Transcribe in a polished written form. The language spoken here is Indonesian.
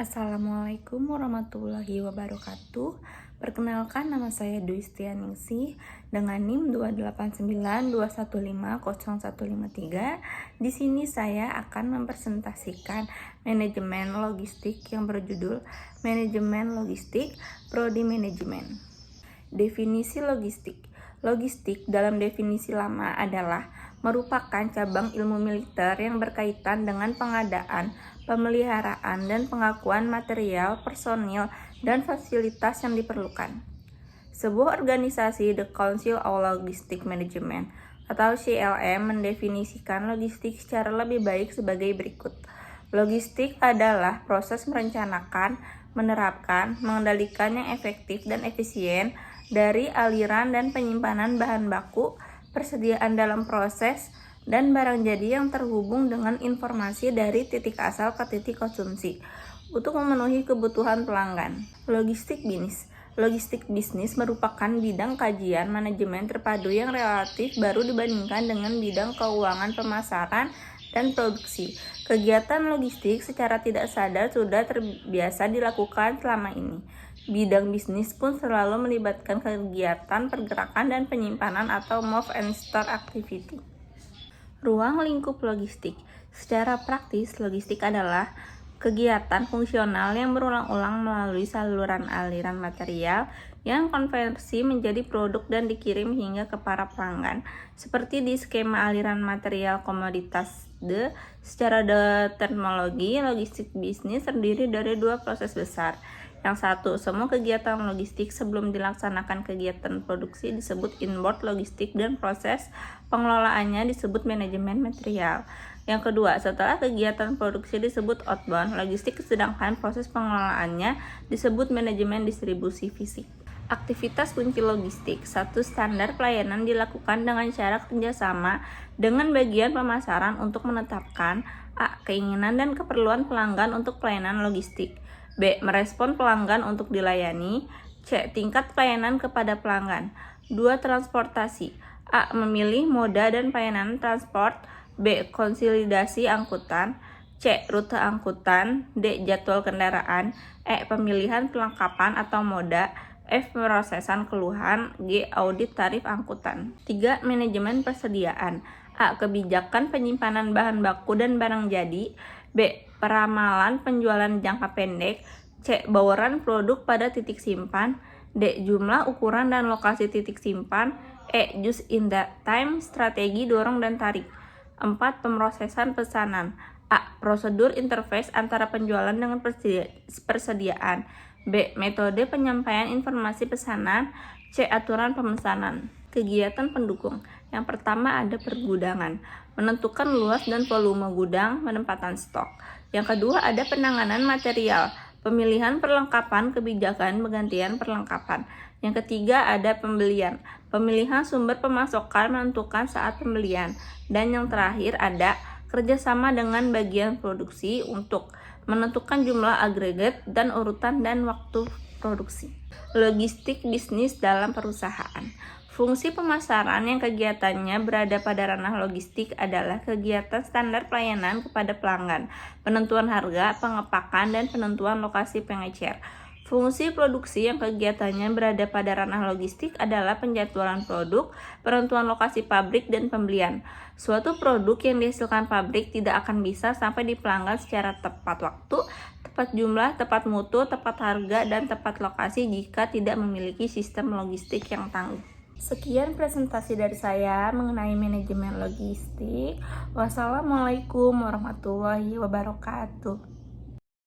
Assalamualaikum warahmatullahi wabarakatuh. Perkenalkan, nama saya Dwi Setianingsih dengan NIM 28921500153. Di sini saya akan mempresentasikan manajemen logistik yang berjudul Manajemen Logistik, Prodi Manajemen. Definisi logistik. Logistik dalam definisi lama adalah merupakan cabang ilmu militer yang berkaitan dengan pengadaan, pemeliharaan, dan pengakuan material, personil, dan fasilitas yang diperlukan. Sebuah organisasi, The Council of Logistic Management atau CLM, mendefinisikan logistik secara lebih baik sebagai berikut. Logistik adalah proses merencanakan, menerapkan, mengendalikan yang efektif dan efisien dari aliran dan penyimpanan bahan baku, persediaan dalam proses, dan barang jadi yang terhubung dengan informasi dari titik asal ke titik konsumsi untuk memenuhi kebutuhan pelanggan. Logistik bisnis merupakan bidang kajian manajemen terpadu yang relatif baru dibandingkan dengan bidang keuangan, pemasaran, dan produksi. Kegiatan logistik secara tidak sadar sudah terbiasa dilakukan selama ini. Bidang bisnis pun selalu melibatkan kegiatan pergerakan dan penyimpanan atau move and store activity. Ruang lingkup logistik. Secara praktis, logistik adalah kegiatan fungsional yang berulang-ulang melalui saluran aliran material yang konversi menjadi produk dan dikirim hingga ke para pelanggan. Seperti di skema aliran material komoditas secara terminologi, logistik bisnis terdiri dari dua proses besar. Yang satu, semua kegiatan logistik sebelum dilaksanakan kegiatan produksi disebut inbound logistik dan proses pengelolaannya disebut manajemen material. Yang kedua, setelah kegiatan produksi disebut outbound logistik, sedangkan proses pengelolaannya disebut manajemen distribusi fisik. Aktivitas kunci logistik. Satu, standar pelayanan dilakukan dengan cara kerjasama dengan bagian pemasaran untuk menetapkan A. Keinginan dan keperluan pelanggan untuk pelayanan logistik. B. Merespon pelanggan untuk dilayani. C. Tingkat pelayanan kepada pelanggan. 2. Transportasi. A. Memilih moda dan pelayanan transport. B. Konsolidasi angkutan. C. Rute angkutan. D. Jadwal kendaraan. E. Pemilihan perlengkapan atau moda. F. Prosesan keluhan. G. Audit tarif angkutan. 3. Manajemen persediaan. A. Kebijakan penyimpanan bahan baku dan barang jadi. B. Peramalan penjualan jangka pendek. C. Bauran produk pada titik simpan. D. Jumlah, ukuran, dan lokasi titik simpan. E. Just in that time, strategi dorong dan tarik. 4. Pemrosesan pesanan. A. Prosedur interface antara penjualan dengan persediaan. B. Metode penyampaian informasi pesanan. C. Aturan pemesanan. Kegiatan pendukung. Yang pertama ada pergudangan, menentukan luas dan volume gudang, penempatan stok. Yang kedua ada penanganan material, pemilihan perlengkapan, kebijakan penggantian perlengkapan. Yang ketiga ada pembelian, pemilihan sumber pemasokan, menentukan saat pembelian. Dan yang terakhir ada kerjasama dengan bagian produksi untuk menentukan jumlah agregat dan urutan dan waktu produksi. Logistik bisnis dalam perusahaan. Fungsi pemasaran yang kegiatannya berada pada ranah logistik adalah kegiatan standar pelayanan kepada pelanggan, penentuan harga, pengepakan, dan penentuan lokasi pengecer. Fungsi produksi yang kegiatannya berada pada ranah logistik adalah penjadwalan produk, penentuan lokasi pabrik, dan pembelian. Suatu produk yang dihasilkan pabrik tidak akan bisa sampai di pelanggan secara tepat waktu, tepat jumlah, tepat mutu, tepat harga, dan tepat lokasi jika tidak memiliki sistem logistik yang tangguh. Sekian presentasi dari saya mengenai manajemen logistik. Wassalamualaikum warahmatullahi wabarakatuh.